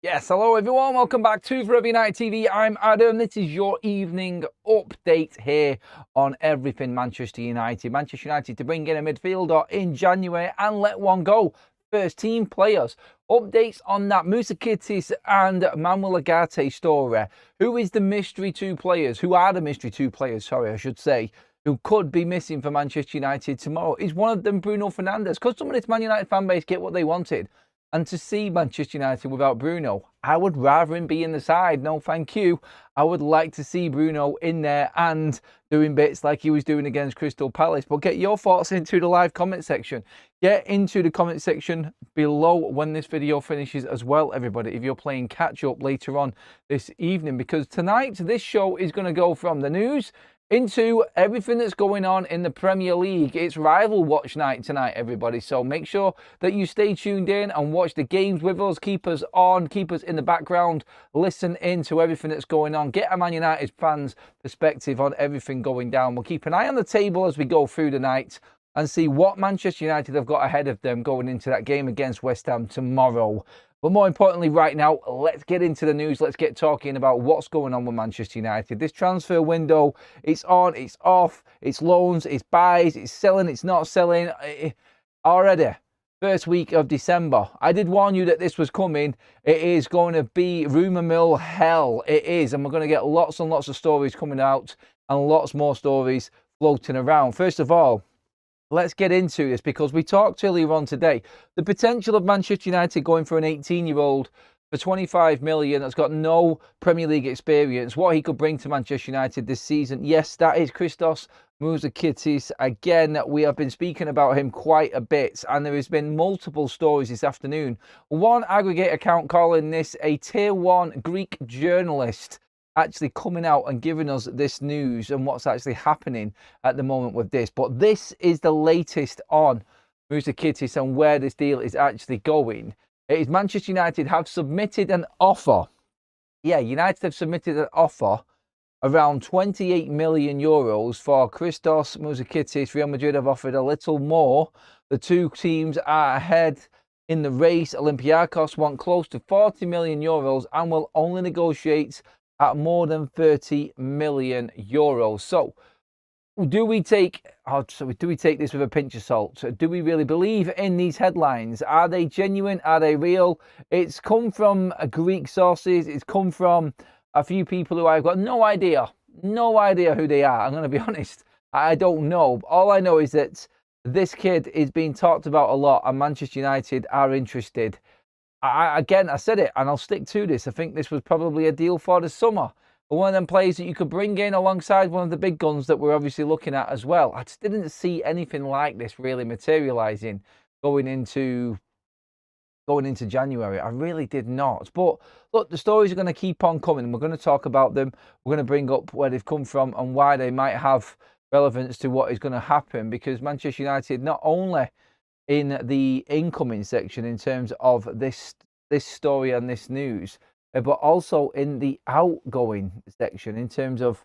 Yes, hello everyone, welcome back to FUTV United TV. I'm Adam. This is your evening update here on everything Manchester United. Manchester United to bring in a midfielder in January and let one go. First team players. Updates on that Mouzakitis and Manuel Ugarte story. Who is the mystery two players? Who are the mystery two players, sorry, I should say, who could be missing for Manchester United tomorrow? Is one of them Bruno Fernandes? Could some of this Man United fan base get what they wanted? And to see Manchester United without Bruno, I would rather him be in the side. No, thank you. I would like to see Bruno in there and doing bits like he was doing against Crystal Palace. But get your thoughts into the live comment section. Get into the comment section below when this video finishes as well, everybody, if you're playing catch up later on this evening. Because tonight, this show is going to go from the news into everything that's going on in the Premier League. It's rival watch night tonight, everybody. So make sure that you stay tuned in and watch the games with us. Keep us on, keep us in the background. Listen in to everything that's going on. Get a Man United fans' perspective on everything going down. We'll keep an eye on the table as we go through the night and see what Manchester United have got ahead of them going into that game against West Ham tomorrow. But more importantly, right now, let's get into the news. Let's get talking about what's going on with Manchester United. This transfer window, it's on, it's off, it's loans, it's buys, it's selling, it's not selling. Already, first week of December. I did warn you that this was coming. It is going to be rumour mill hell. It is. And we're going to get lots and lots of stories coming out and lots more stories floating around. First of all, let's get into this because we talked earlier on today. The potential of Manchester United going for an 18-year-old for 25 million that's got no Premier League experience, what he could bring to Manchester United this season. Yes, that is Christos Mouzakitis. Again, we have been speaking about him quite a bit, and there has been multiple stories this afternoon. One aggregate account calling this a Tier 1 Greek journalist actually coming out and giving us this news and what's actually happening at the moment with this. But this is the latest on Mouzakitis and where this deal is actually going. It is Manchester United have submitted an offer. Yeah, United have submitted an offer around 28 million euros for Christos Mouzakitis. Real Madrid have offered a little more. The two teams are ahead in the race. Olympiacos want close to 40 million euros and will only negotiate at more than 30 million euros. So, do we take this with a pinch of salt? Do we really believe in these headlines? Are they genuine? Are they real? It's come from Greek sources. It's come from a few people who I've got no idea who they are. I'm going to be honest. I don't know. All I know is that this kid is being talked about a lot and Manchester United are interested. Again, I said it, and I'll stick to this. I think this was probably a deal for the summer. But one of them players that you could bring in alongside one of the big guns that we're obviously looking at as well. I just didn't see anything like this really materialising going into January. I really did not. But look, the stories are going to keep on coming. We're going to talk about them. We're going to bring up where they've come from and why they might have relevance to what is going to happen. Because Manchester United not only in the incoming section in terms of this story and this news, but also in the outgoing section in terms of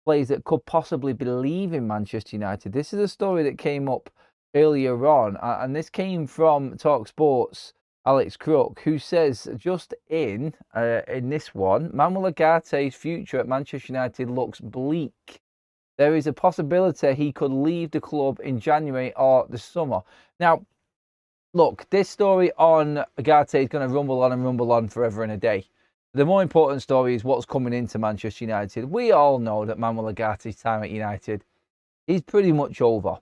players that could possibly be leaving Manchester United. This is a story that came up earlier on, and this came from TalkSport's Alex Crook, who says just in this one, Manuel Ugarte's future at Manchester United looks bleak. There is a possibility he could leave the club in January or the summer. Now, look, this story on Ugarte is going to rumble on and rumble on forever and a day. The more important story is what's coming into Manchester United. We all know that Manuel Ugarte's time at United is pretty much over.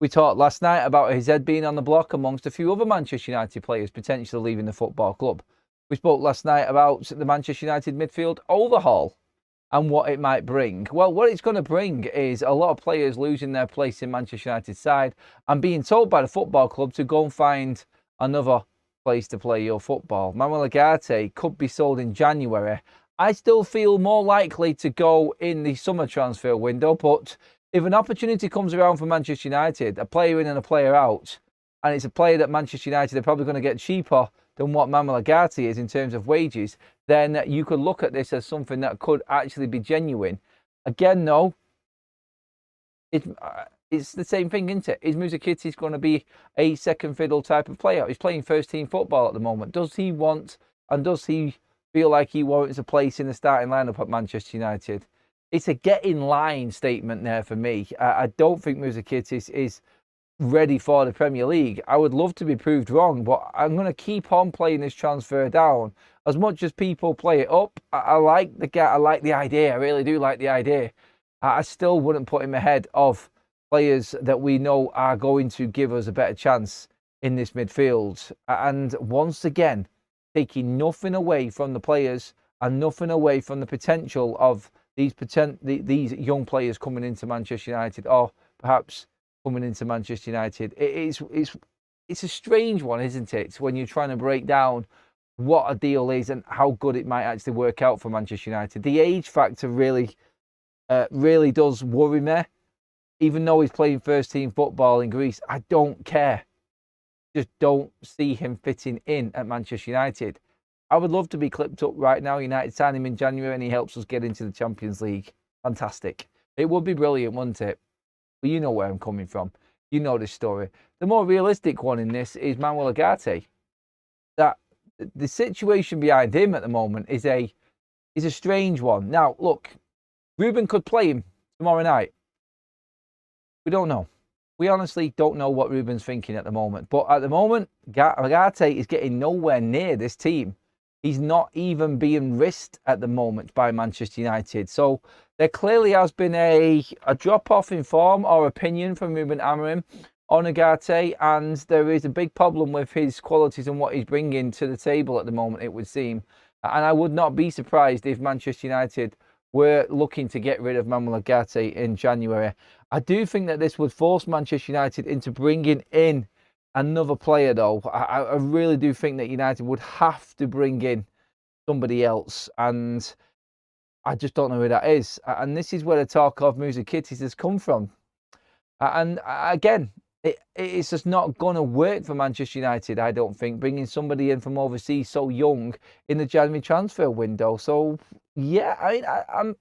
We talked last night about his head being on the block amongst a few other Manchester United players potentially leaving the football club. We spoke last night about the Manchester United midfield overhaul and what it might bring. Well, what it's going to bring is a lot of players losing their place in Manchester United's side and being told by the football club to go and find another place to play your football. Manuel Ugarte could be sold in January. I still feel more likely to go in the summer transfer window, but if an opportunity comes around for Manchester United, a player in and a player out, and it's a player that Manchester United are probably going to get cheaper than what Manuel Ugarte is in terms of wages, then you could look at this as something that could actually be genuine. Again, though, it's the same thing, isn't it? Is Mouzakitis going to be a second fiddle type of player? He's playing first team football at the moment. Does he want And does he feel like he warrants a place in the starting lineup at Manchester United? It's a get in line statement there for me. I don't think Mouzakitis is ready for the Premier League. I would love to be proved wrong, but I'm going to keep on playing this transfer down. As much as people play it up, I like the idea. I really do like the idea. I still wouldn't put him ahead of players that we know are going to give us a better chance in this midfield. And once again, taking nothing away from the players and nothing away from the potential of these young players coming into Manchester United, or perhaps coming into Manchester United. It's a strange one, isn't it? When you're trying to break down what a deal is and how good it might actually work out for Manchester United. The age factor really does worry me. Even though he's playing first team football in Greece, I don't care. Just don't see him fitting in at Manchester United. I would love to be clipped up right now. United sign him in January and he helps us get into the Champions League. Fantastic. It would be brilliant, wouldn't it? But you know where I'm coming from. You know this story. The more realistic one in this is Manuel Ugarte. That the situation behind him at the moment is a strange one. Now, look, Ruben could play him tomorrow night. We don't know. We honestly don't know what Ruben's thinking at the moment. But at the moment, Ugarte is getting nowhere near this team. He's not even being risked at the moment by Manchester United. So there clearly has been a drop-off in form or opinion from Ruben Amorim on Ugarte, and there is a big problem with his qualities and what he's bringing to the table at the moment, it would seem. And I would not be surprised if Manchester United were looking to get rid of Manuel Ugarte in January. I do think that this would force Manchester United into bringing in another player, though. I really do think that United would have to bring in somebody else, and I just don't know who that is. And this is where the talk of Mouzakitis has come from. And again, it's just not going to work for Manchester United, I don't think, bringing somebody in from overseas so young in the January transfer window. So, yeah, I'm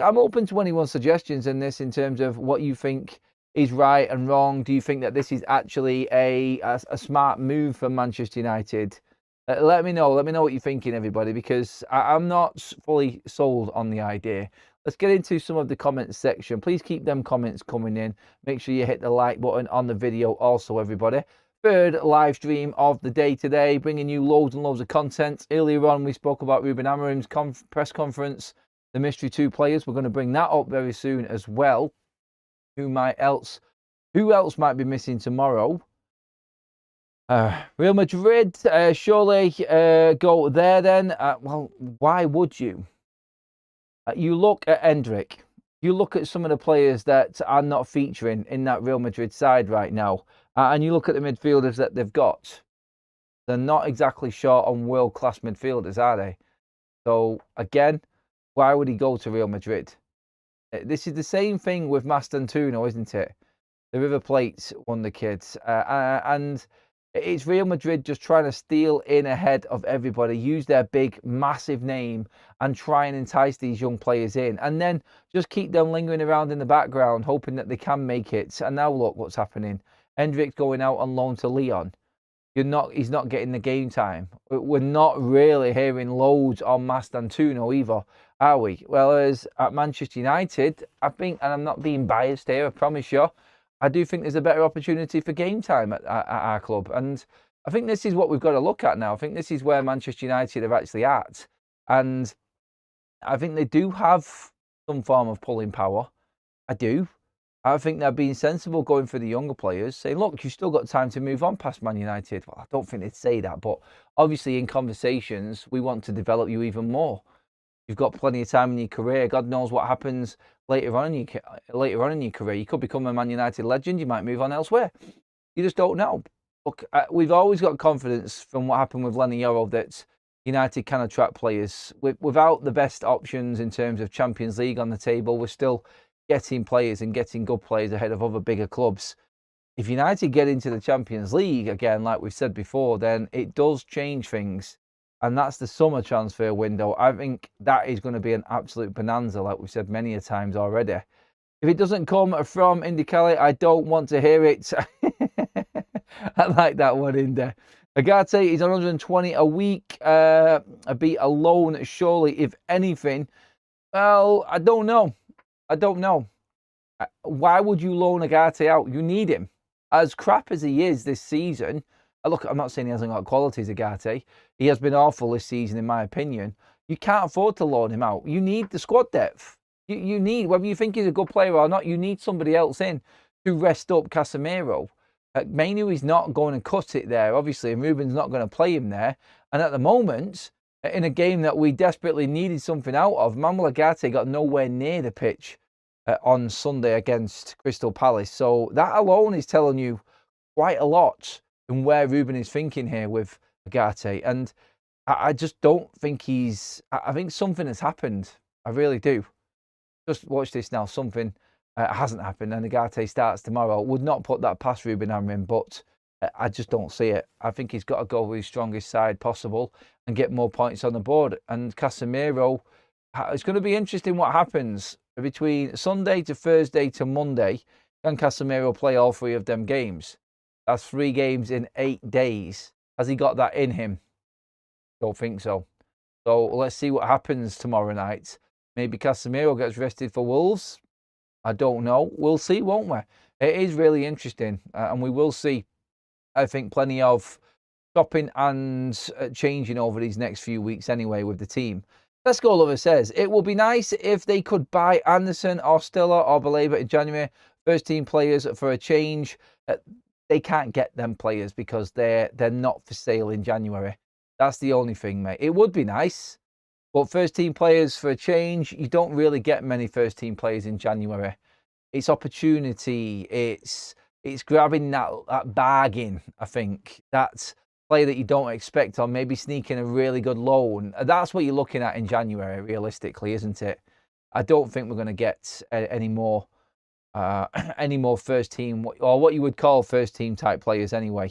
open to anyone's suggestions in this in terms of what you think is right and wrong. Do you think that this is actually a smart move for Manchester United? Let me know. Let me know what you're thinking, everybody, because I'm not fully sold on the idea. Let's get into some of the comments section. Please keep them comments coming in. Make sure you hit the like button on the video also, everybody. Third live stream of the day today, bringing you loads and loads of content. Earlier on, we spoke about Ruben Amorim's press conference, the mystery 2 players. We're going to bring that up very soon as well. Who else might be missing tomorrow? Real Madrid, surely go there then. Well, why would you? You look at Endrick. You look at some of the players that are not featuring in that Real Madrid side right now. And you look at the midfielders that they've got. They're not exactly short on world-class midfielders, are they? So, again, why would he go to Real Madrid? This is the same thing with Mastantuono, isn't it? The River Plate wonderkid. And it's Real Madrid just trying to steal in ahead of everybody, use their big, massive name and try and entice these young players in. And then just keep them lingering around in the background, hoping that they can make it. And now look what's happening. Hendrick's going out on loan to Lyon. He's not getting the game time. We're not really hearing loads on Mastantuono either, are we? Well, as at Manchester United, I think, and I'm not being biased here, I promise you, I do think there's a better opportunity for game time at our club. And I think this is what we've got to look at now. I think this is where Manchester United are actually at. And I think they do have some form of pulling power. I do. I think they're being sensible going for the younger players, saying, look, you've still got time to move on past Man United. Well, I don't think they'd say that, but obviously in conversations, we want to develop you even more. You've got plenty of time in your career. God knows what happens later on in your career. You could become a Man United legend. You might move on elsewhere. You just don't know. Look, we've always got confidence from what happened with Lenny Yoro that United can attract players. Without the best options in terms of Champions League on the table, we're still getting players and getting good players ahead of other bigger clubs. If United get into the Champions League, again, like we've said before, then it does change things. And that's the summer transfer window. I think that is going to be an absolute bonanza, like we've said many a times already. If it doesn't come from Indy Kelly, I don't want to hear it. I like that one, Indy. Ugarte is 120 a week. A beat alone, surely, if anything. Well, I don't know. I don't know. Why would you loan Ugarte out? You need him. As crap as he is this season, look, I'm not saying he hasn't got qualities, Ugarte. He has been awful this season, in my opinion. You can't afford to loan him out. You need the squad depth. You need, whether you think he's a good player or not, you need somebody else in to rest up Casemiro. Mainu is not going to cut it there, obviously, and Ruben's not going to play him there. And at the moment, in a game that we desperately needed something out of, Manuel Ugarte got nowhere near the pitch on Sunday against Crystal Palace. So that alone is telling you quite a lot in where Ruben is thinking here with Ugarte. And I just don't think I think something has happened. I really do. Just watch this now. Something hasn't happened, and Ugarte starts tomorrow. Would not put that past Ruben Amorim, but I just don't see it. I think he's got to go with his strongest side possible and get more points on the board. And Casemiro, it's going to be interesting what happens between Sunday to Thursday to Monday. Can Casemiro play all 3 of them games? That's 3 games in 8 days. Has he got that in him? Don't think so. So let's see what happens tomorrow night. Maybe Casemiro gets rested for Wolves. I don't know. We'll see, won't we? It is really interesting. And we will see, I think, plenty of stopping and changing over these next few weeks anyway with the team. Let's Go Lover says, it would be nice if they could buy Anderson or Stiller or Baleba in January. First team players for a change. They can't get them players because they're not for sale in January. That's the only thing, mate. It would be nice. But first-team players for a change, you don't really get many first-team players in January. It's opportunity. It's grabbing that bargain, I think. That player that you don't expect, or maybe sneaking a really good loan. That's what you're looking at in January, realistically, isn't it? I don't think we're going to get any more first-team, or what you would call first-team type players anyway,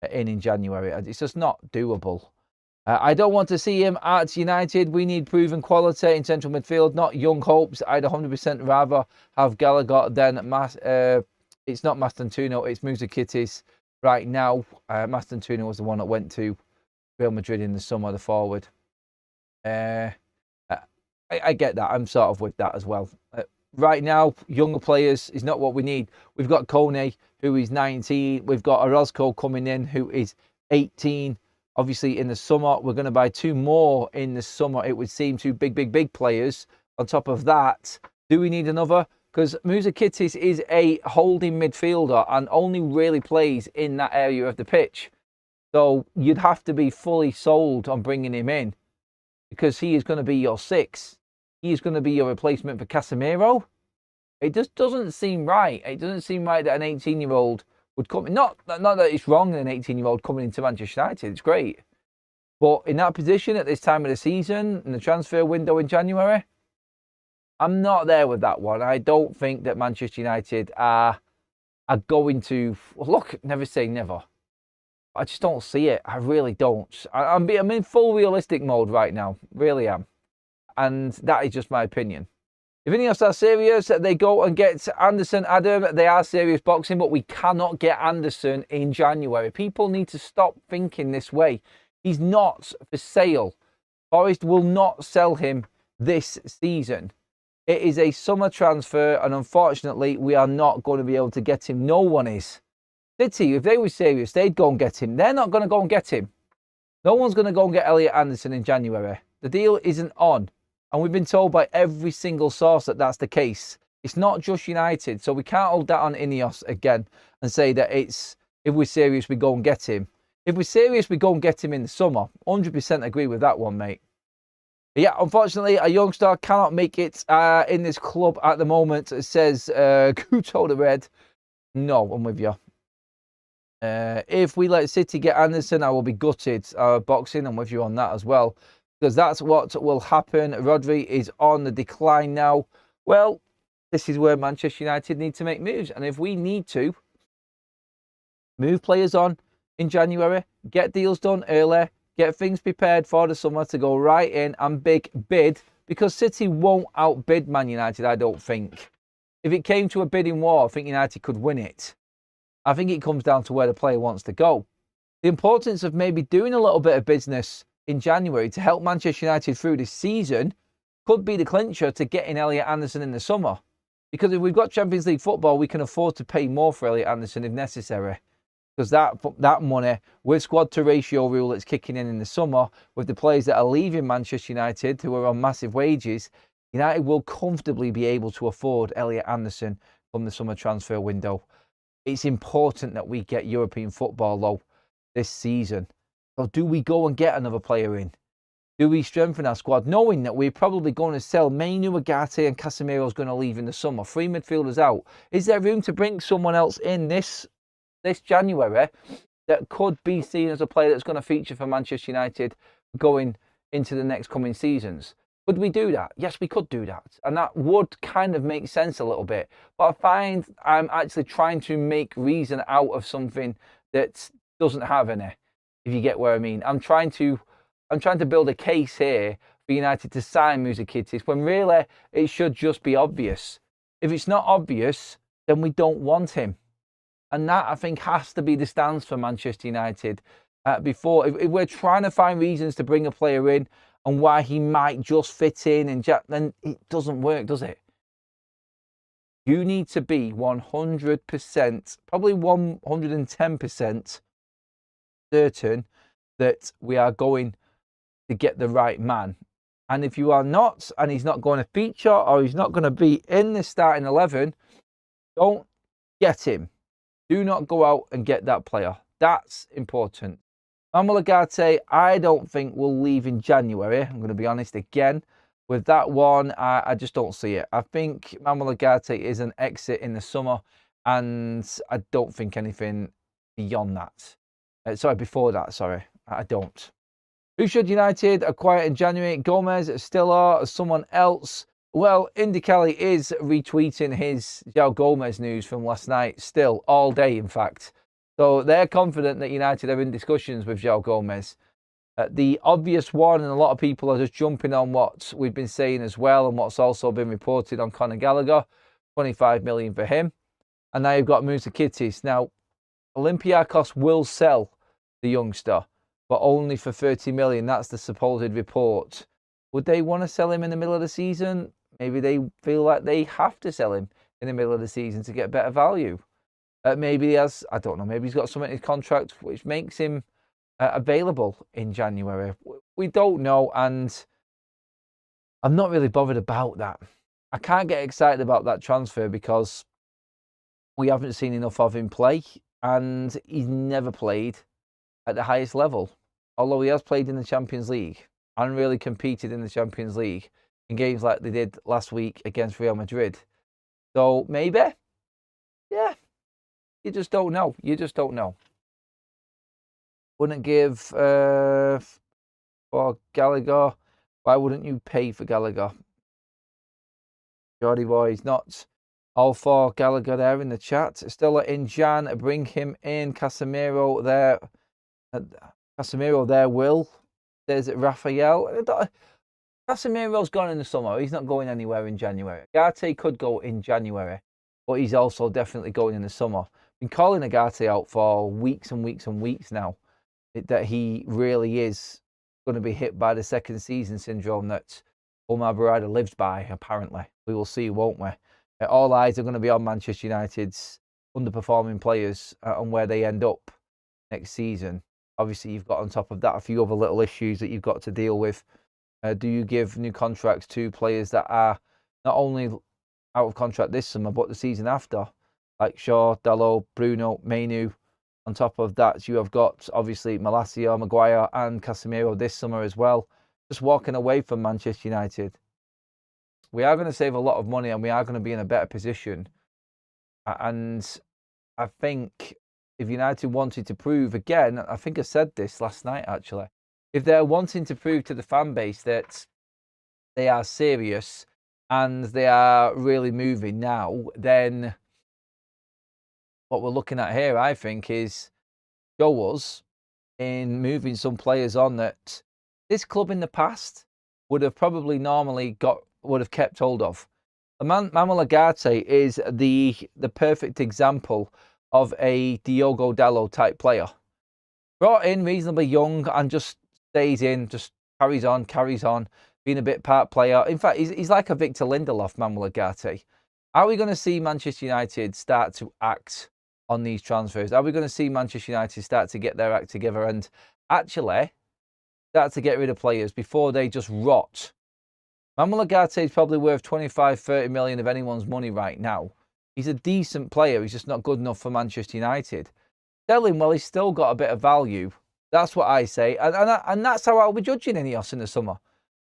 in January. It's just not doable. I don't want to see him at United. We need proven quality in central midfield, not young hopes. I'd 100% rather have Gallagher than it's not Mastantuono, it's Mouzakitis right now. Mastantuono was the one that went to Real Madrid in the summer, the forward. I get that. I'm sort of with that as well. Right now, younger players is not what we need. We've got Kone, who is 19. We've got Orozco coming in, who is 18. Obviously, in the summer, we're going to buy 2 more in the summer. It would seem 2 big players. On top of that, do we need another? Because Mouzakitis is a holding midfielder and only really plays in that area of the pitch. So you'd have to be fully sold on bringing him in because he is going to be your 6. He is going to be your replacement for Casemiro. It just doesn't seem right. It doesn't seem right that an 18-year-old would come in. Not that it's wrong an 18-year-old coming into Manchester United. It's great. But in that position at this time of the season, in the transfer window in January, I'm not there with that one. I don't think that Manchester United are going to... Well, look, never say never. I just don't see it. I really don't. I'm in full realistic mode right now. Really am. And that is just my opinion. If Ineos are serious, they go and get Anderson, Adam. They are serious boxing, but we cannot get Anderson in January. People need to stop thinking this way. He's not for sale. Forest will not sell him this season. It is a summer transfer, and unfortunately, we are not going to be able to get him. No one is. City, if they were serious, they'd go and get him. They're not going to go and get him. No one's going to go and get Elliot Anderson in January. The deal isn't on. And we've been told by every single source that that's the case. It's not just United. So we can't hold that on Ineos again and say that if we're serious, we go and get him. If we're serious, we go and get him in the summer. 100% agree with that one, mate. But yeah, unfortunately, a youngster cannot make it in this club at the moment. It says, Guto the Red. No, I'm with you. If we let City get Anderson, I will be gutted. Boxing, I'm with you on that as well. Because that's what will happen. Rodri is on the decline now. Well, this is where Manchester United need to make moves. And if we need to move players on in January, get deals done early, get things prepared for the summer to go right in and big bid, because City won't outbid Man United, I don't think. If it came to a bidding war, I think United could win it. I think it comes down to where the player wants to go. the importance of maybe doing a little bit of business in January to help Manchester United through this season could be the clincher to getting Elliot Anderson in the summer. Because if we've got Champions League football, we can afford to pay more for Elliot Anderson if necessary. Because that money, with squad to ratio rule that's kicking in the summer, with the players that are leaving Manchester United who are on massive wages, United will comfortably be able to afford Elliot Anderson from the summer transfer window. It's important that we get European football, though, this season. So do we go and get another player in? Do we strengthen our squad, knowing that we're probably going to sell Manuel Ugarte and Casemiro's going to leave in the summer? 3 midfielders out. Is there room to bring someone else in this January that could be seen as a player that's going to feature for Manchester United going into the next coming seasons? Could we do that? Yes, we could do that. And that would kind of make sense a little bit. But I find I'm actually trying to make reason out of something that doesn't have any, if you get what I mean. I'm trying to build a case here for United to sign Mouzakitis when really it should just be obvious. If it's not obvious, then we don't want him. And that, I think, has to be the stance for Manchester United. Before, if we're trying to find reasons to bring a player in and why he might just fit in, then it doesn't work, does it? You need to be 100%, probably 110% certain that we are going to get the right man. And if you are not, and he's not going to feature or he's not going to be in the starting 11, don't get him. Do not go out and get that player. That's important. Manuel Ugarte, I don't think will leave in January. I'm going to be honest again. With that one, I just don't see it. I think Manuel Ugarte is an exit in the summer, and I don't think anything beyond that. Before that, sorry. I don't. Who should United acquire in January? Gomez, still or someone else? Well, Indy Kelly is retweeting his João Gomez news from last night, still, all day, in fact. So they're confident that United are in discussions with João Gomez. The obvious one, and a lot of people are just jumping on what we've been saying as well, and what's also been reported on Conor Gallagher, 25 million for him. And now you've got Mouzakitis. Now, Olympiacos will sell the youngster, but only for 30 million. That's the supposed report. Would they want to sell him in the middle of the season? Maybe they feel like they have to sell him in the middle of the season to get better value. Maybe he has, I don't know, maybe he's got something in his contract which makes him available in January. We don't know, and I'm not really bothered about that. I can't get excited about that transfer because we haven't seen enough of him play, and he's never played at the highest level. Although he has played in the Champions League and really competed in the Champions League in games like they did last week against Real Madrid. So maybe, yeah, you just don't know. You just don't know. Wouldn't give for Gallagher. Why wouldn't you pay for Gallagher? Jordy boys, not all for Gallagher there in the chat. Still in Jan, bring him in. Casemiro there. Casemiro there will. There's Raphael. Casemiro's gone in the summer. He's not going anywhere in January. Ugarte could go in January, but he's also definitely going in the summer. Been calling Ugarte out for weeks and weeks and weeks now, that he really is going to be hit by the second season syndrome that Omar Barada lives by, apparently. We will see, won't we? All eyes are going to be on Manchester United's underperforming players and where they end up next season. Obviously, you've got on top of that a few other little issues that you've got to deal with. Do you give new contracts to players that are not only out of contract this summer, but the season after? Like Shaw, Dalot, Bruno, Mainu. On top of that, you have got, obviously, Malacia, Maguire and Casemiro this summer as well. Just walking away from Manchester United. We are going to save a lot of money and we are going to be in a better position. And I think if United wanted to prove again, I think I said this last night actually, if they're wanting to prove to the fan base that they are serious and they are really moving now, then what we're looking at here, I think, is show us in moving some players on that this club in the past would have probably would have kept hold of. Manuel Ugarte is the perfect example of a Diogo Dalot type player. Brought in reasonably young and just stays in, just carries on, being a bit part player. In fact, he's like a Victor Lindelof, Manuel Ugarte. Are we going to see Manchester United start to act on these transfers? Are we going to see Manchester United start to get their act together and actually start to get rid of players before they just rot? Manuel Ugarte is probably worth 25-30 million of anyone's money right now. He's a decent player. He's just not good enough for Manchester United. Sell him while he's still got a bit of value. That's what I say. And that's how I'll be judging Ineos in the summer.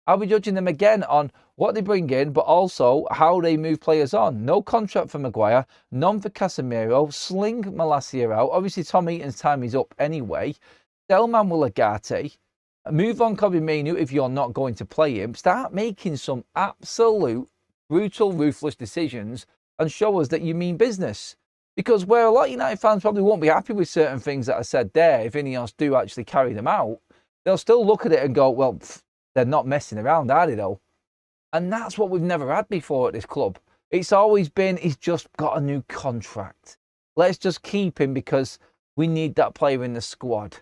I'll be judging them again on what they bring in, but also how they move players on. No contract for Maguire, none for Casemiro. Sling Malacia out. Obviously, Tom Eaton's time is up anyway. Sell Manuel Ugarte. Move on Kobbie Mainoo if you're not going to play him. Start making some absolute brutal, ruthless decisions and show us that you mean business. Because where a lot of United fans probably won't be happy with certain things that are said there, if Ineos do actually carry them out, they'll still look at it and go, well, they're not messing around, are they, though? And that's what we've never had before at this club. It's always been, he's just got a new contract. Let's just keep him because we need that player in the squad.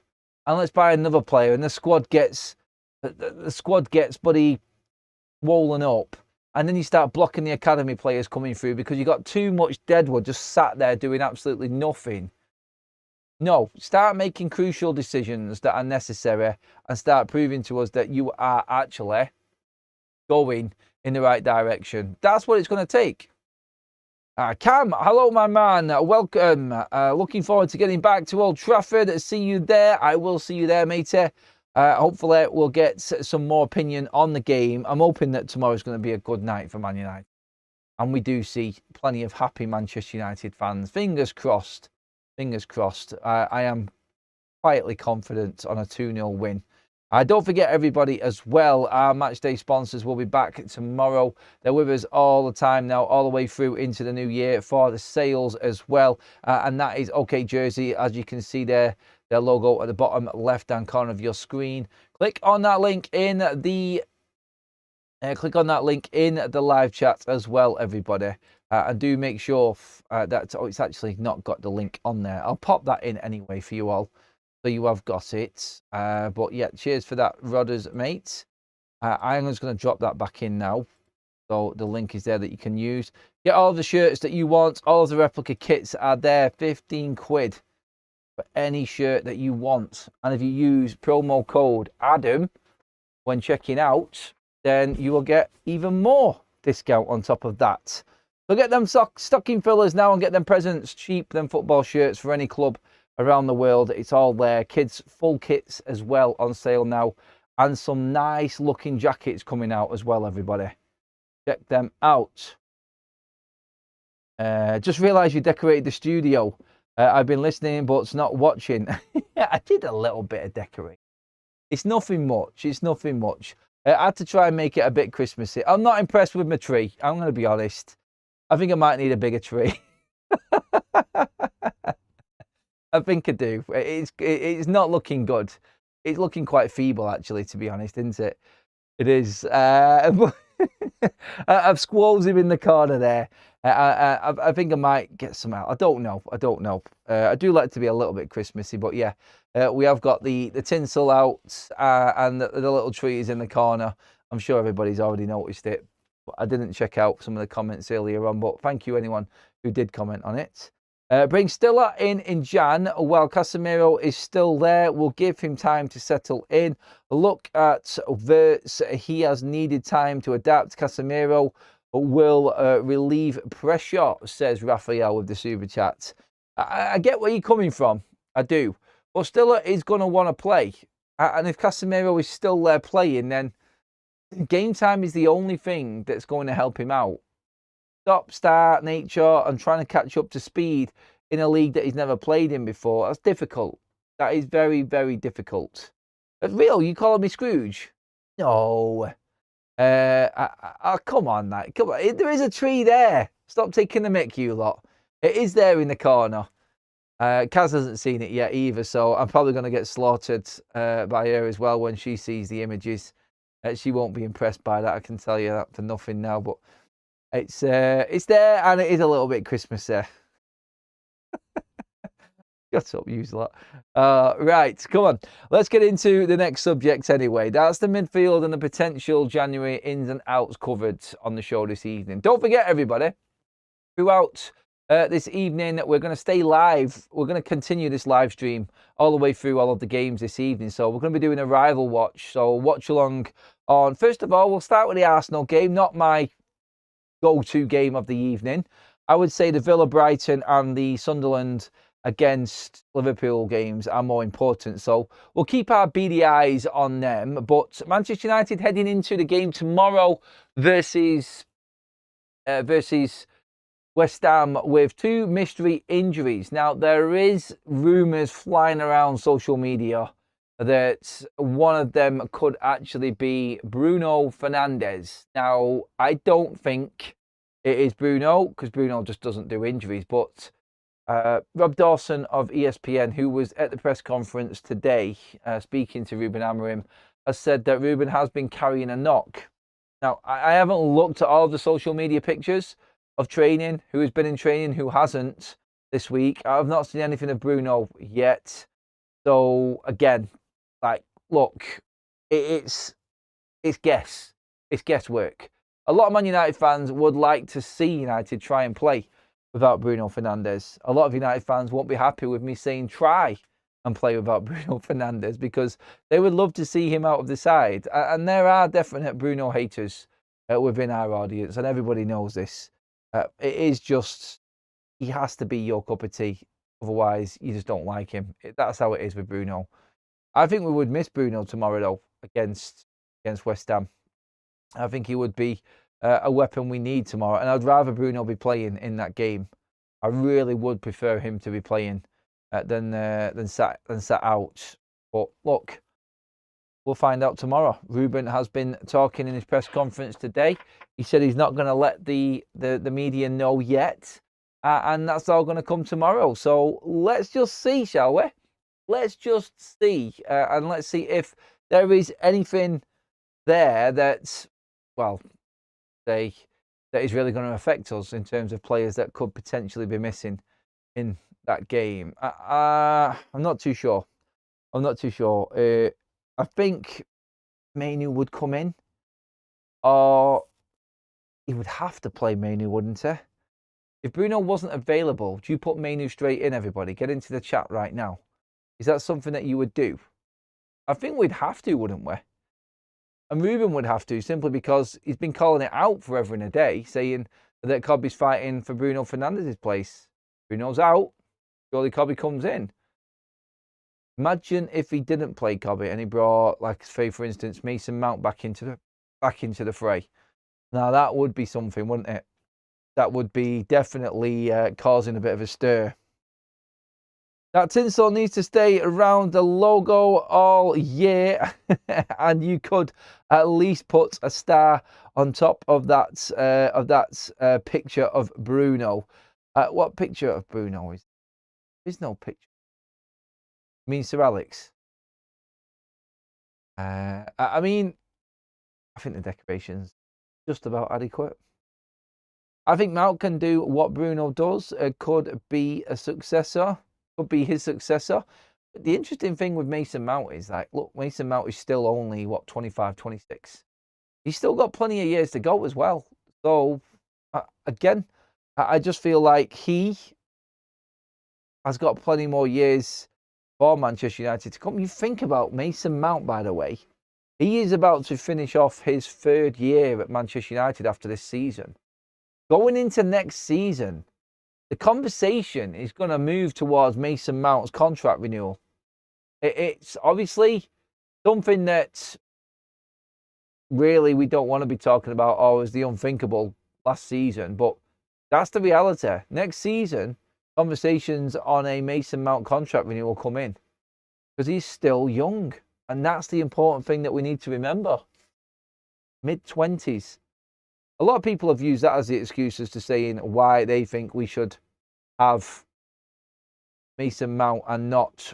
And let's buy another player, and the squad gets buddy swollen up. And then you start blocking the academy players coming through because you got too much deadwood just sat there doing absolutely nothing. No, start making crucial decisions that are necessary and start proving to us that you are actually going in the right direction. That's what it's going to take. Cam, hello, my man. Welcome. Looking forward to getting back to Old Trafford. See you there. I will see you there, matey. Hopefully, we'll get some more opinion on the game. I'm hoping that tomorrow's going to be a good night for Man United. And we do see plenty of happy Manchester United fans. Fingers crossed. Fingers crossed. I am quietly confident on a 2-0 win. Don't forget, everybody, as well, our matchday sponsors will be back tomorrow. They're with us all the time now, all the way through into the new year for the sales as well. And that is OK Jersey, as you can see there. Their logo at the bottom left-hand corner of your screen. Click on that link in the live chat as well, everybody. And do make sure that it's actually not got the link on there. I'll pop that in anyway for you all, so you have got it. But yeah, cheers for that, Rodders, mate. I'm just going to drop that back in now. So the link is there that you can use. Get all the shirts that you want. All of the replica kits are there. 15 quid. For any shirt that you want. And if you use promo code Adam when checking out, then you will get even more discount on top of that. So get them stocking fillers now and get them presents cheap, them football shirts for any club around the world. It's all there. Kids full kits as well on sale now, and some nice looking jackets coming out as well, everybody. Check them out. Just realised you decorated the studio. I've been listening, but not watching. Yeah, I did a little bit of decorating. It's nothing much. It's nothing much. I had to try and make it a bit Christmassy. I'm not impressed with my tree. I'm going to be honest. I think I might need a bigger tree. I think I do. It's not looking good. It's looking quite feeble, actually, to be honest, isn't it? It is. I've squalls him in the corner there. I think I might get some out. I don't know. I do like to be a little bit Christmassy, but yeah, we have got the tinsel out and the little trees in the corner. I'm sure everybody's already noticed it. But I didn't check out some of the comments earlier on, but thank you anyone who did comment on it. Bring Stiller in Jan while Casemiro is still there. We'll give him time to settle in. Look at Verts. He has needed time to adapt. Casemiro will relieve pressure, says Raphael with the super chat. I get where you're coming from. I do. But Stiller is going to want to play. And if Casemiro is still there playing, then game time is the only thing that's going to help him out. Stop, start, nature, and trying to catch up to speed in a league that he's never played in before. That's difficult. That is very, very difficult. But real, you calling me Scrooge? No. Come on, mate. Come on. There is a tree there. Stop taking the mick, you lot. It is there in the corner. Kaz hasn't seen it yet either, so I'm probably going to get slaughtered by her as well when she sees the images. She won't be impressed by that, I can tell you that for nothing now, but it's there, and it is a little bit Christmassy. Shut up, use that. Right, come on. Let's get into the next subject anyway. That's the midfield and the potential January ins and outs covered on the show this evening. Don't forget, everybody, throughout this evening, we're going to stay live. We're going to continue this live stream all the way through all of the games this evening. So we're going to be doing a rival watch. So watch along on, first of all, we'll start with the Arsenal game, not my go-to game of the evening. I would say the Villa Brighton and the Sunderland against Liverpool games are more important. So we'll keep our beady eyes on them. But Manchester United heading into the game tomorrow versus West Ham with 2 mystery injuries. Now, there is rumours flying around social media that one of them could actually be Bruno Fernandes. Now, I don't think it is Bruno, because Bruno just doesn't do injuries. But Rob Dawson of ESPN, who was at the press conference today speaking to Ruben Amorim, has said that Ruben has been carrying a knock. Now, I haven't looked at all the social media pictures of training, who has been in training, who hasn't this week. I've not seen anything of Bruno yet. So, again, like, look, it's guesswork. A lot of Man United fans would like to see United try and play without Bruno Fernandes. A lot of United fans won't be happy with me saying try and play without Bruno Fernandes, because they would love to see him out of the side. And there are definite Bruno haters within our audience, and everybody knows this. It is just, he has to be your cup of tea. Otherwise, you just don't like him. That's how it is with Bruno. I think we would miss Bruno tomorrow, though, against West Ham. I think he would be a weapon we need tomorrow. And I'd rather Bruno be playing in that game. I really would prefer him to be playing than sat out. But look, we'll find out tomorrow. Ruben has been talking in his press conference today. He said he's not going to let the media know yet. And that's all going to come tomorrow. So let's just see, shall we? Let's just see. And let's see if there is anything there that's, well, that is really going to affect us in terms of players that could potentially be missing in that game. I'm not too sure. I'm not too sure. I think Mainu would come in, or he would have to play Mainu, wouldn't he? If Bruno wasn't available, do you put Mainu straight in, everybody? Get into the chat right now. Is that something that you would do? I think we'd have to, wouldn't we? And Ruben would have to, simply because he's been calling it out forever and a day, saying that Cobby's fighting for Bruno Fernandes' place. Bruno's out. Surely Cobby comes in. Imagine if he didn't play Cobby and he brought, like, say, for instance, Mason Mount back into the fray. Now, that would be something, wouldn't it? That would be definitely causing a bit of a stir. That tinsel needs to stay around the logo all year, and you could at least put a star on top of that picture of Bruno. What picture of Bruno is? There's no picture. You mean Sir Alex? I mean, I think the decoration's just about adequate. I think Mount can do what Bruno does. Could be a successor. Could be his successor. But the interesting thing with Mason Mount is, like, look, Mason Mount is still only, what, 25, 26. He's still got plenty of years to go as well. So, again, I just feel like he has got plenty more years for Manchester United to come. You think about Mason Mount, by the way. He is about to finish off his 3rd year at Manchester United after this season. Going into next season, the conversation is going to move towards Mason Mount's contract renewal. It's obviously something that really we don't want to be talking about, oh, as the unthinkable last season, but that's the reality. Next season, conversations on a Mason Mount contract renewal come in, because he's still young. And that's the important thing that we need to remember. Mid-20s. A lot of people have used that as the excuse as to saying why they think we should have Mason Mount and not,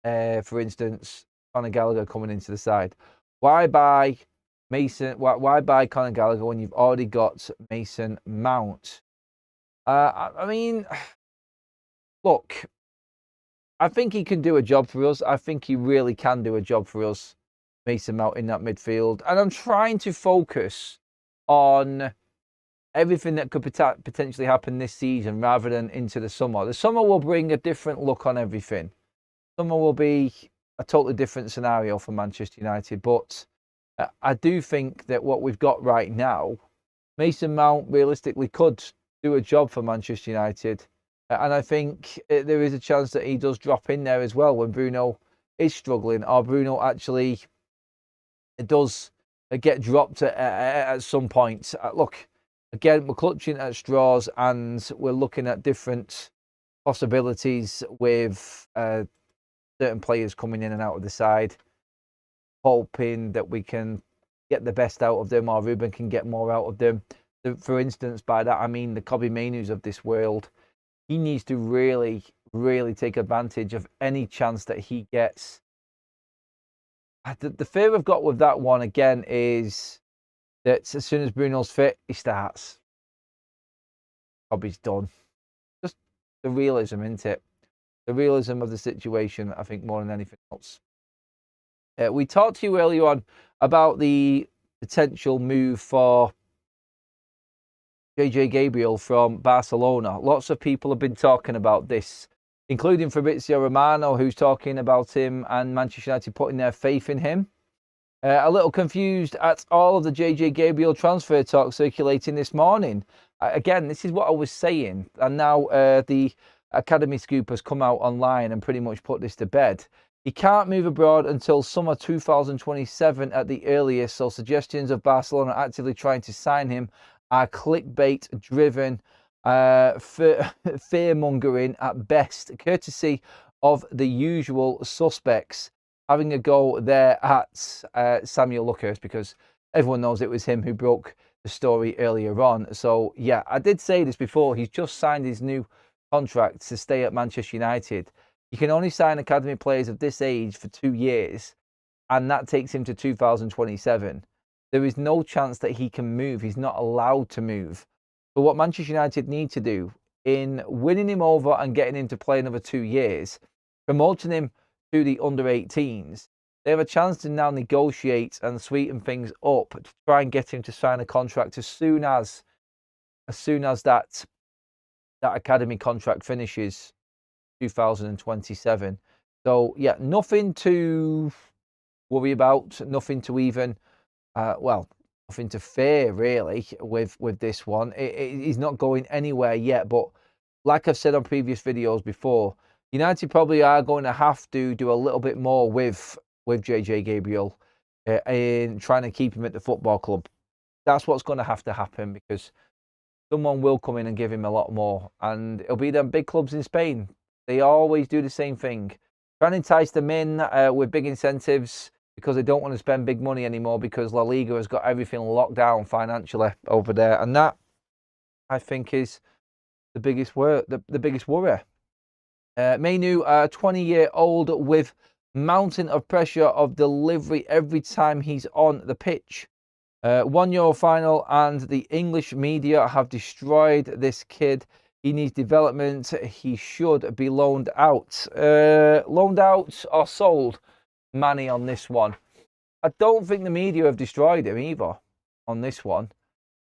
for instance, Conor Gallagher coming into the side. Why buy Mason? Why buy Conor Gallagher when you've already got Mason Mount? I mean, look, I think he can do a job for us. I think he really can do a job for us, Mason Mount, in that midfield. And I'm trying to focus on everything that could potentially happen this season rather than into the summer. The summer will bring a different look on everything. Summer will be a totally different scenario for Manchester United. But I do think that what we've got right now, Mason Mount realistically could do a job for Manchester United. And I think there is a chance that he does drop in there as well when Bruno is struggling, or Bruno actually does get dropped at some point. Look, again, we're clutching at straws and we're looking at different possibilities with certain players coming in and out of the side, hoping that we can get the best out of them, or Ruben can get more out of them. For instance, by that I mean the Kobbie Mainus of this world. He needs to really, really take advantage of any chance that he gets. The fear I've got with that one, again, is that as soon as Bruno's fit, he starts. Kobbie's done. Just the realism, isn't it? The realism of the situation, I think, more than anything else. We talked to you earlier on about the potential move for JJ Gabriel from Barcelona. Lots of people have been talking about this, including Fabrizio Romano, who's talking about him and Manchester United putting their faith in him. A little confused at all of the JJ Gabriel transfer talk circulating this morning. Again, this is what I was saying, and now the Academy Scoop has come out online and pretty much put this to bed. He can't move abroad until summer 2027 at the earliest, so suggestions of Barcelona actively trying to sign him are clickbait-driven, fear-mongering at best, courtesy of the usual suspects. Having a go there at Samuel Luckhurst, because everyone knows it was him who broke the story earlier on. So, yeah, I did say this before. He's just signed his new contract to stay at Manchester United. You can only sign academy players of this age for 2 years, and that takes him to 2027. There is no chance that he can move. He's not allowed to move. But what Manchester United need to do in winning him over and getting him to play another 2 years, promoting him to the under-18s, they have a chance to now negotiate and sweeten things up to try and get him to sign a contract as soon as that academy contract finishes 2027. So, yeah, nothing to worry about, nothing to even... nothing to fear, really, with this one. He's not going anywhere yet, but like I've said on previous videos before, United probably are going to have to do a little bit more with JJ Gabriel in trying to keep him at the football club. That's what's going to have to happen, because someone will come in and give him a lot more, and it'll be them big clubs in Spain. They always do the same thing. Trying to entice them in with big incentives, because they don't want to spend big money anymore, because La Liga has got everything locked down financially over there. And that, I think, is the biggest worry. Manu, 20-year-old with mountain of pressure of delivery every time he's on the pitch. 1 Euro final, and the English media have destroyed this kid. He needs development. He should be loaned out. Loaned out or sold? Manny on this one. I don't think the media have destroyed him either on this one.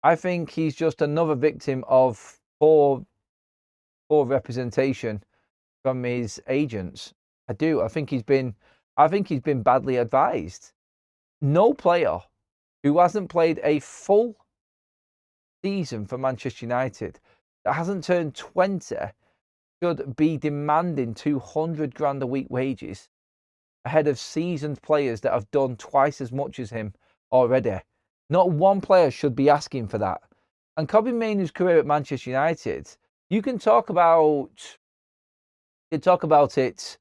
I think he's just another victim of poor representation from his agents. I do. I think he's been badly advised. No player who hasn't played a full season for Manchester United, that hasn't turned 20, should be demanding 200 grand a week wages ahead of seasoned players that have done twice as much as him already. Not one player should be asking for that. And Kobbie Mainu's career at Manchester United, you can talk about it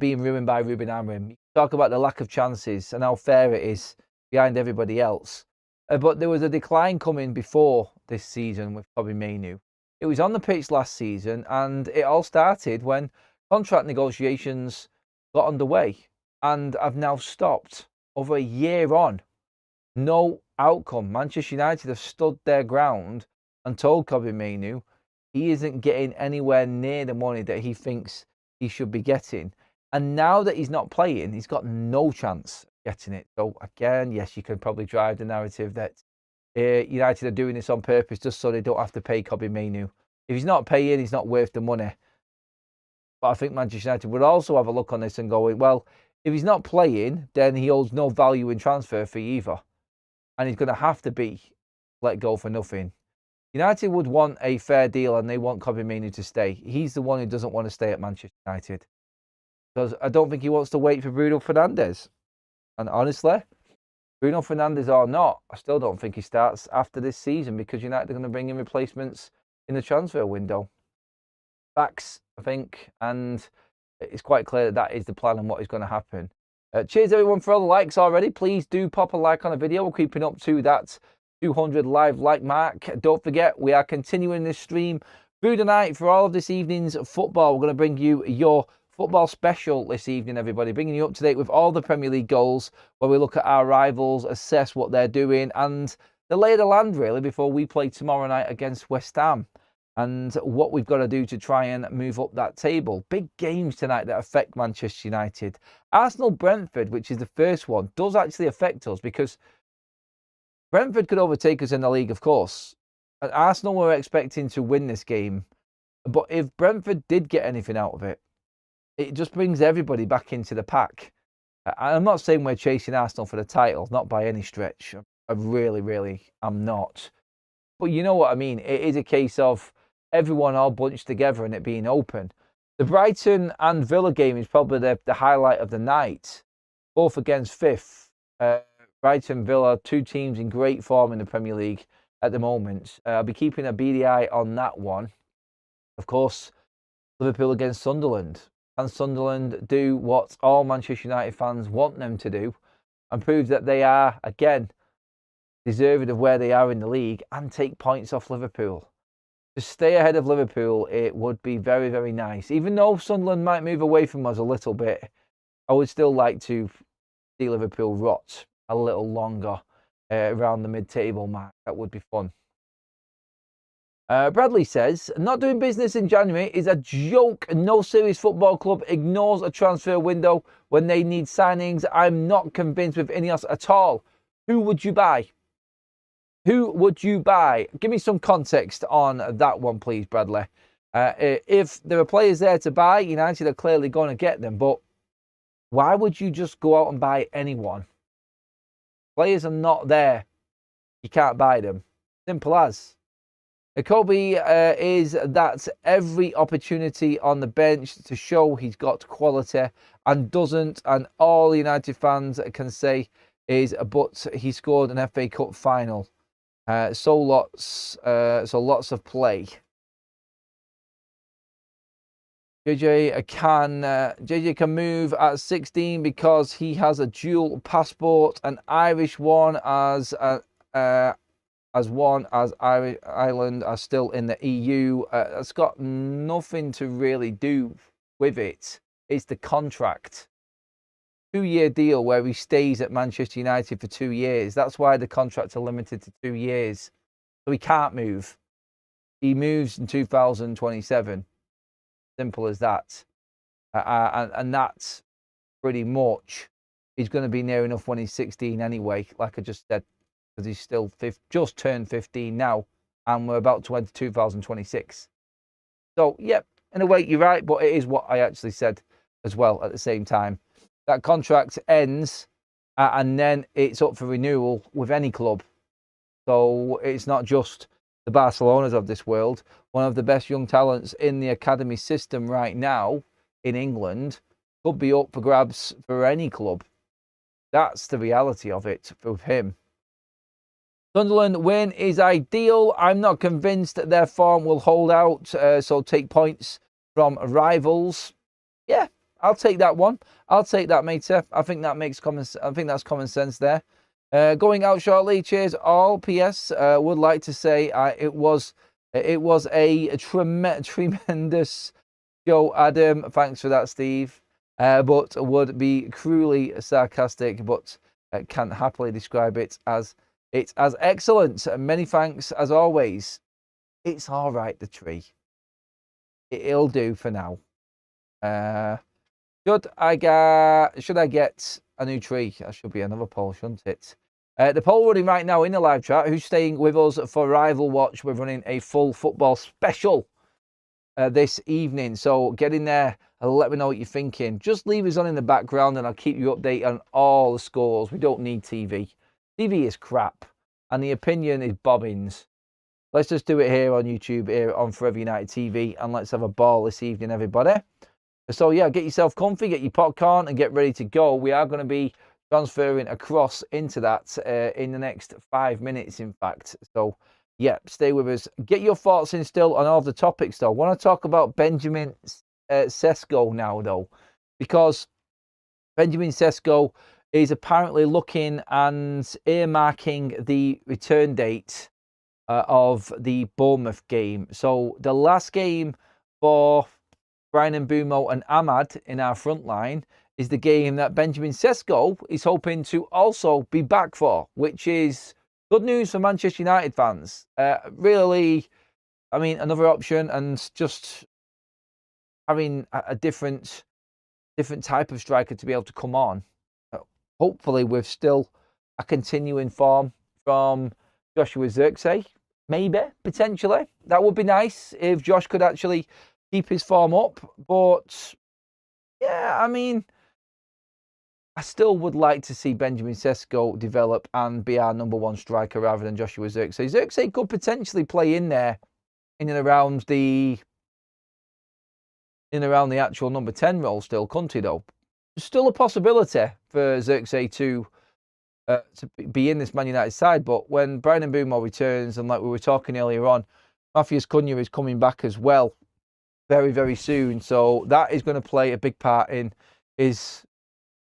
being ruined by Ruben Amorim. You can talk about the lack of chances and how fair it is behind everybody else. But there was a decline coming before this season with Kobbie Mainu. It was on the pitch last season, and it all started when contract negotiations got underway and have now stopped over a year on. No outcome. Manchester United have stood their ground and told Kobbie Mainu he isn't getting anywhere near the money that he thinks he should be getting. And now that he's not playing, he's got no chance of getting it. So again, yes, you can probably drive the narrative that United are doing this on purpose just so they don't have to pay Kobbie Mainoo. If he's not paying, he's not worth the money. But I think Manchester United would also have a look on this and go, well, if he's not playing, then he holds no value in transfer fee either. And he's going to have to be let go for nothing. United would want a fair deal and they want Kobbie Mainoo to stay. He's the one who doesn't want to stay at Manchester United. Because I don't think he wants to wait for Bruno Fernandes. And honestly, Bruno Fernandes or not, I still don't think he starts after this season because United are going to bring in replacements in the transfer window. Backs, I think, and it's quite clear that that is the plan and what is going to happen. Cheers everyone for all the likes already. Please do pop a like on a video. We're keeping up to that 200 live like mark. Don't forget, we are continuing this stream through the night for all of this evening's football. We're going to bring you your football special this evening, everybody, bringing you up to date with all the Premier League goals, where we look at our rivals, assess what they're doing, and the lay of the land, really, before we play tomorrow night against West Ham, and what we've got to do to try and move up that table. Big games tonight that affect Manchester United. Arsenal-Brentford, which is the first one, does actually affect us because Brentford could overtake us in the league, of course. And Arsenal were expecting to win this game. But if Brentford did get anything out of it, it just brings everybody back into the pack. I'm not saying we're chasing Arsenal for the title, not by any stretch. I really, really am not. But you know what I mean. It is a case of everyone all bunched together and it being open. The Brighton and Villa game is probably the highlight of the night, both against fifth. Brighton, Villa, two teams in great form in the Premier League at the moment. I'll be keeping a beady eye on that one. Of course, Liverpool against Sunderland. Can Sunderland do what all Manchester United fans want them to do and prove that they are, again, deserving of where they are in the league and take points off Liverpool? To stay ahead of Liverpool, it would be very, very nice. Even though Sunderland might move away from us a little bit, I would still like to see Liverpool rot a little longer around the mid-table mark. That would be fun. Bradley says, not doing business in January is a joke. No serious football club ignores a transfer window when they need signings. I'm not convinced with Ineos at all. Who would you buy? Who would you buy? Give me some context on that one, please, Bradley. If there are players there to buy, United are clearly going to get them. But why would you just go out and buy anyone? Players are not there. You can't buy them. Simple as. Kobbie is that every opportunity on the bench to show he's got quality and doesn't. And all United fans can say is, but he scored an FA Cup final. So lots of play. JJ can move at 16 because he has a dual passport, an Irish one as Ireland are still in the EU. It's got nothing to really do with it. It's the contract. 2-year deal where he stays at Manchester United for 2 years. That's why the contracts are limited to 2 years. So he can't move. He moves in 2027. Simple as that. And that's pretty much. He's going to be near enough when he's 16 anyway, like I just said, because he's still just turned 15 now, and we're about to enter 2026. So, yep, in a way, you're right, but it is what I actually said as well at the same time. That contract ends, and then it's up for renewal with any club. So it's not just the Barcelonas of this world. One of the best young talents in the academy system right now in England could be up for grabs for any club. That's the reality of it with him. Sunderland win is ideal. I'm not convinced that their form will hold out, so take points from rivals. Yeah, I'll take that one. I'll take that, matey. I think that makes that's common sense there. Going out shortly. Cheers all. P.S. Would like to say it was a tremendous show, Adam. Thanks for that, Steve. But would be cruelly sarcastic, but can happily describe it as excellent. Many thanks as always. It's all right, the tree. It'll do for now. Should I get a new tree? That should be another poll, shouldn't it? The poll running right now in the live chat. Who's staying with us for Rival Watch? We're running a full football special this evening. So get in there and let me know what you're thinking. Just leave us on in the background and I'll keep you updated on all the scores. We don't need TV. TV is crap. And the opinion is bobbins. Let's just do it here on YouTube, here on Forever United TV. And let's have a ball this evening, everybody. So, yeah, get yourself comfy, get your popcorn and get ready to go. We are going to be transferring across into that in the next 5 minutes, in fact. So, yeah, stay with us. Get your thoughts in still on all of the topics, though. I want to talk about Benjamin Sesko now, though, because Benjamin Sesko is apparently looking and earmarking the return date of the Bournemouth game. So, the last game for Brian Mbeumo and Ahmad in our front line is the game that Benjamin Sesko is hoping to also be back for, which is good news for Manchester United fans. Really, I mean, another option and just having a different type of striker to be able to come on. Hopefully with still a continuing form from Joshua Zirkzee. Maybe, potentially. That would be nice if Josh could actually keep his form up, but yeah, I mean, I still would like to see Benjamin Sesko develop and be our number one striker rather than Joshua Zirkzee. Zirkzee could potentially play in there, in and around the actual number 10 role still, couldn't he, though? There's still a possibility for Zirkzee to be in this Man United side, but when Brian Mbeumo returns, and like we were talking earlier on, Matheus Cunha is coming back as well very, very soon. So that is going to play a big part in his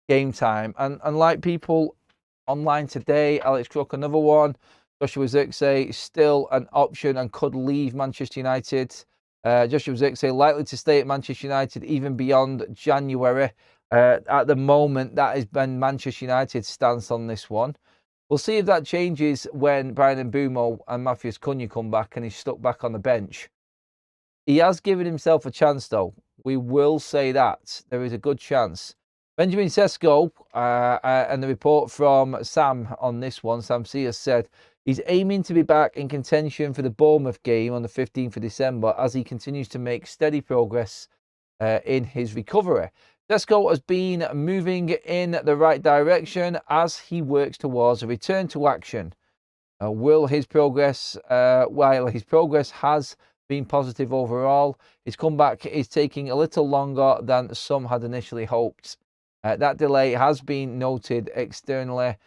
game time. And like people online today, Alex Crook, another one, Joshua Zirkzee is still an option and could leave Manchester United. Joshua Zirkzee likely to stay at Manchester United even beyond January. At the moment, that has been Manchester United's stance on this one. We'll see if that changes when Brian Mbeumo and Matheus Cunha come back and he's stuck back on the bench. He has given himself a chance, though. We will say that. There is a good chance. Benjamin Sesko, and the report from Sam on this one, Sam Sears said, he's aiming to be back in contention for the Bournemouth game on the 15th of December as he continues to make steady progress in his recovery. Sesko has been moving in the right direction as he works towards a return to action. While his progress has been positive overall, his comeback is taking a little longer than some had initially hoped. That delay has been noted externally,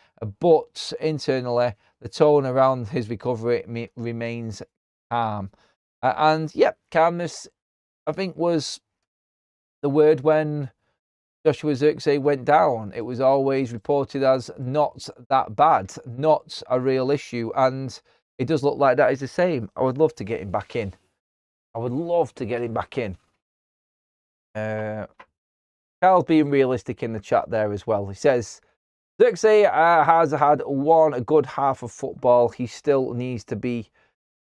but internally, the tone around his recovery remains calm. And yeah, calmness, I think, was the word when Joshua Zirkzee went down. It was always reported as not that bad, not a real issue, and it does look like that is the same. I would love to get him back in. I would love to get him back in. Carl's being realistic in the chat there as well. He says, Zirkzee has had a good half of football. He still needs to be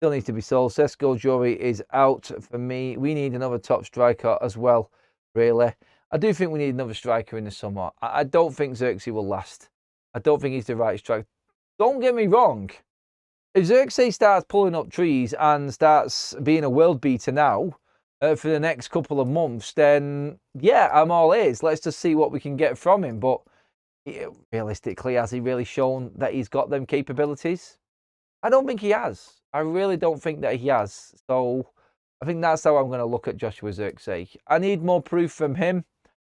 sold. Sesko jury is out for me. We need another top striker as well, really. I do think we need another striker in the summer. I don't think Zirkzee will last. I don't think he's the right striker. Don't get me wrong. If Zirkzee starts pulling up trees and starts being a world beater now for the next couple of months, then yeah, I'm all ears. Let's just see what we can get from him. But realistically, has he really shown that he's got them capabilities? I don't think he has. I really don't think that he has. So I think that's how I'm going to look at Joshua Zirkzee. I need more proof from him.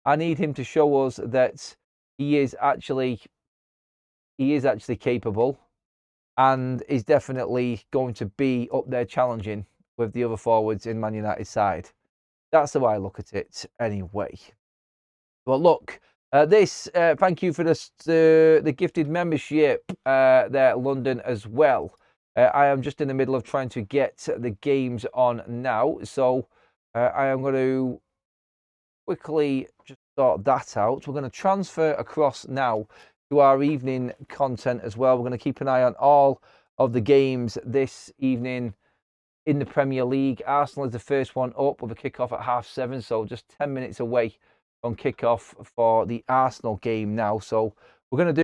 I need him to show us that he is actually capable and is definitely going to be up there challenging with the other forwards in Man United's side. That's the way I look at it anyway. Well, look, thank you for the gifted membership there, London, as well. I am just in the middle of trying to get the games on now, so I am going to quickly just sort that out. We're going to transfer across now to our evening content as well. We're going to keep an eye on all of the games this evening in the Premier League. Arsenal is the first one up with a kickoff at 7:30, so just 10 minutes away from kickoff for the Arsenal game now. So we're going to do